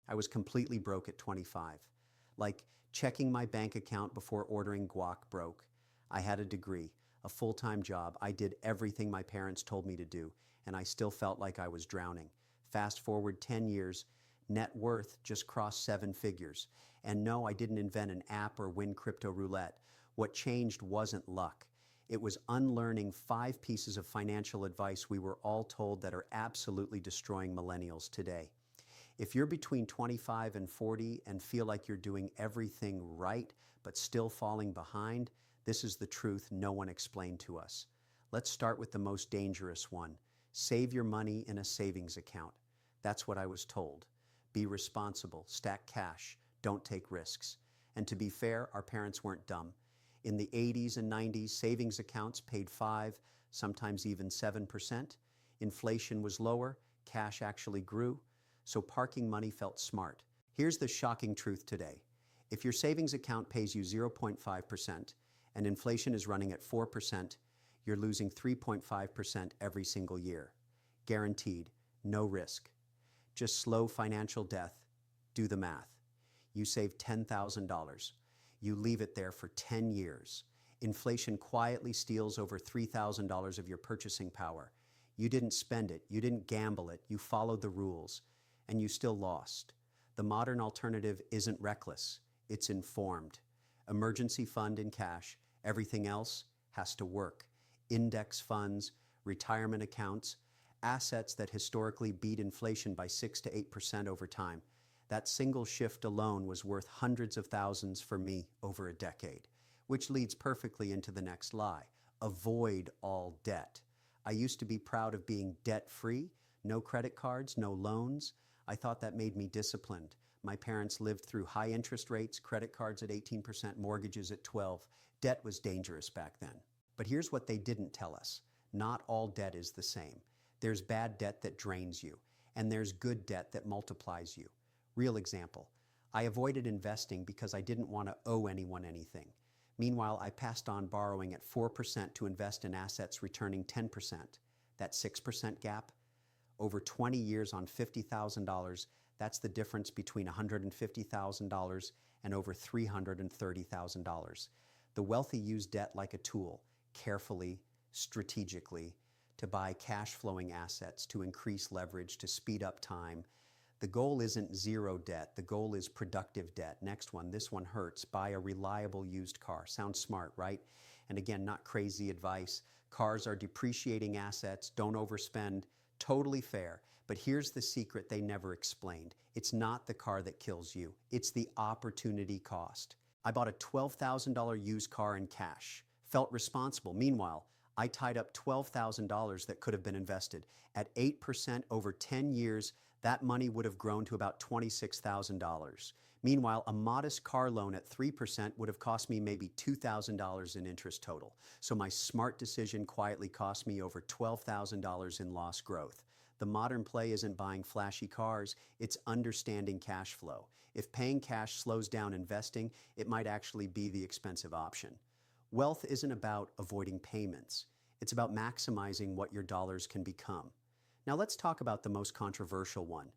I was completely broke at 25. Like checking my bank account before ordering guac broke. I had a degree, a full-time job. I did everything my parents told me to do, and I still felt like I was drowning. Fast forward 10 years, net worth just crossed 7 figures. And no, I didn't invent an app or win crypto roulette. What changed wasn't luck. It was unlearning 5 pieces of financial advice we were all told that are absolutely destroying millennials today. If you're between 25 and 40 and feel like you're doing everything right but still falling behind, this is the truth no one explained to us. Let's start with the most dangerous one. Save your money in a savings account. That's what I was told. Be responsible, stack cash, don't take risks. And to be fair, our parents weren't dumb. In the 80s and 90s, savings accounts paid 5, sometimes even 7%. Inflation was lower, cash actually grew, so parking money felt smart. Here's the shocking truth today. If your savings account pays you 0.5% and inflation is running at 4%, you're losing 3.5% every single year. Guaranteed, no risk. Just slow financial death. Do the math. You save $10,000. You leave it there for 10 years. Inflation quietly steals over $3,000 of your purchasing power. You didn't spend it, you didn't gamble it, you followed the rules, and you still lost. The modern alternative isn't reckless, it's informed. Emergency fund in cash, everything else has to work. Index funds, retirement accounts, assets that historically beat inflation by 6 to 8% over time. That single shift alone was worth hundreds of thousands for me over a decade, which leads perfectly into the next lie. Avoid all debt. I used to be proud of being debt-free, no credit cards, no loans. I thought that made me disciplined. My parents lived through high interest rates, credit cards at 18%, mortgages at 12%. Debt was dangerous back then. But here's what they didn't tell us. Not all debt is the same. There's bad debt that drains you, and there's good debt that multiplies you. Real example, I avoided investing because I didn't want to owe anyone anything. Meanwhile, I passed on borrowing at 4% to invest in assets returning 10%. That 6% gap, over 20 years on $50,000, that's the difference between $150,000 and over $330,000. The wealthy use debt like a tool, carefully, strategically, to buy cash-flowing assets, to increase leverage, to speed up time. The goal isn't zero debt, the goal is productive debt. Next one, this one hurts. Buy a reliable used car. Sounds smart, right? And again, not crazy advice. Cars are depreciating assets, don't overspend. Totally fair. But here's the secret they never explained. It's not the car that kills you, it's the opportunity cost. I bought a $12,000 used car in cash. Felt responsible. Meanwhile, I tied up $12,000 that could have been invested. At 8% over 10 years, that money would have grown to about $26,000. Meanwhile, a modest car loan at 3% would have cost me maybe $2,000 in interest total. So my smart decision quietly cost me over $12,000 in lost growth. The modern play isn't buying flashy cars, it's understanding cash flow. If paying cash slows down investing, it might actually be the expensive option. Wealth isn't about avoiding payments. It's about maximizing what your dollars can become. Now let's talk about the most controversial one.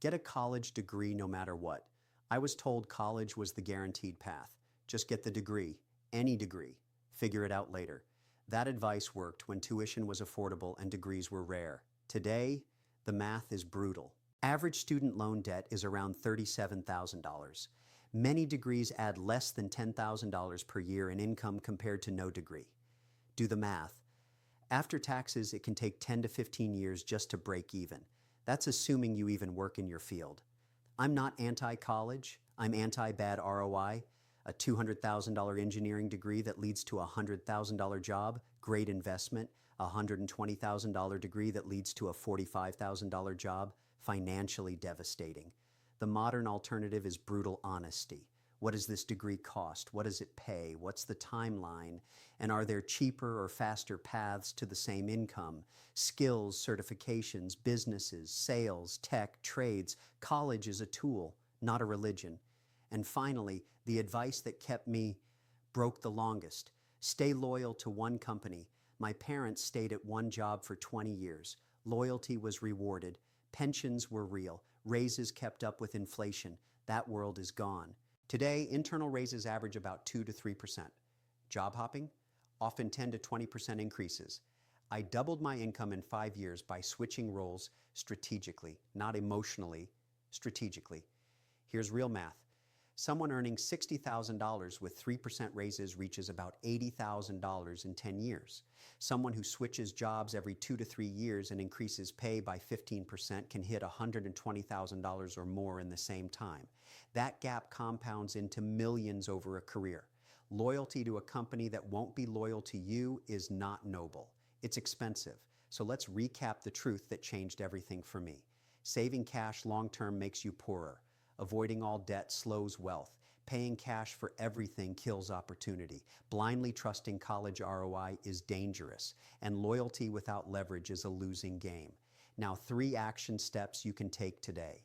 Get a college degree no matter what. I was told college was the guaranteed path. Just get the degree, any degree. Figure it out later. That advice worked when tuition was affordable and degrees were rare. Today, the math is brutal. Average student loan debt is around $37,000. Many degrees add less than $10,000 per year in income compared to no degree. Do the math. After taxes, it can take 10 to 15 years just to break even. That's assuming you even work in your field. I'm not anti-college. I'm anti-bad ROI. A $200,000 engineering degree that leads to a $100,000 job, great investment. A $120,000 degree that leads to a $45,000 job, financially devastating. The modern alternative is brutal honesty. What does this degree cost? What does it pay? What's the timeline? And are there cheaper or faster paths to the same income? Skills, certifications, businesses, sales, tech, trades. College is a tool, not a religion. And finally, the advice that kept me broke the longest. Stay loyal to one company. My parents stayed at one job for 20 years. Loyalty was rewarded. Pensions were real. Raises kept up with inflation. That world is gone. Today, internal raises average about 2 to 3%. Job hopping? Often 10 to 20% increases. I doubled my income in 5 years by switching roles strategically, not emotionally, strategically. Here's real math. Someone earning $60,000 with 3% raises reaches about $80,000 in 10 years. Someone who switches jobs every 2 to 3 years and increases pay by 15% can hit $120,000 or more in the same time. That gap compounds into millions over a career. Loyalty to a company that won't be loyal to you is not noble. It's expensive. So let's recap the truth that changed everything for me. Saving cash long-term makes you poorer. Avoiding all debt slows wealth. Paying cash for everything kills opportunity. Blindly trusting college ROI is dangerous. And loyalty without leverage is a losing game. Now, 3 action steps you can take today.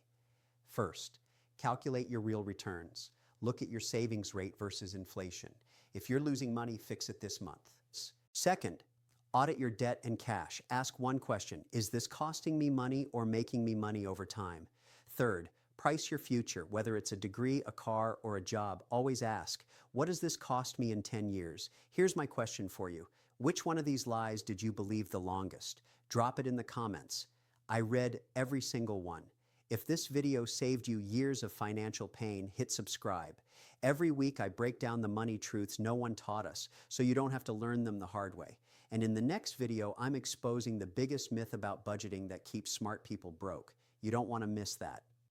First, calculate your real returns. Look at your savings rate versus inflation. If you're losing money, fix it this month. Second, audit your debt and cash. Ask one question: is this costing me money or making me money over time? Third, price your future, whether it's a degree, a car, or a job. Always ask, what does this cost me in 10 years? Here's my question for you. Which one of these lies did you believe the longest? Drop it in the comments. I read every single one. If this video saved you years of financial pain, hit subscribe. Every week I break down the money truths no one taught us, so you don't have to learn them the hard way. And in the next video, I'm exposing the biggest myth about budgeting that keeps smart people broke. You don't want to miss that.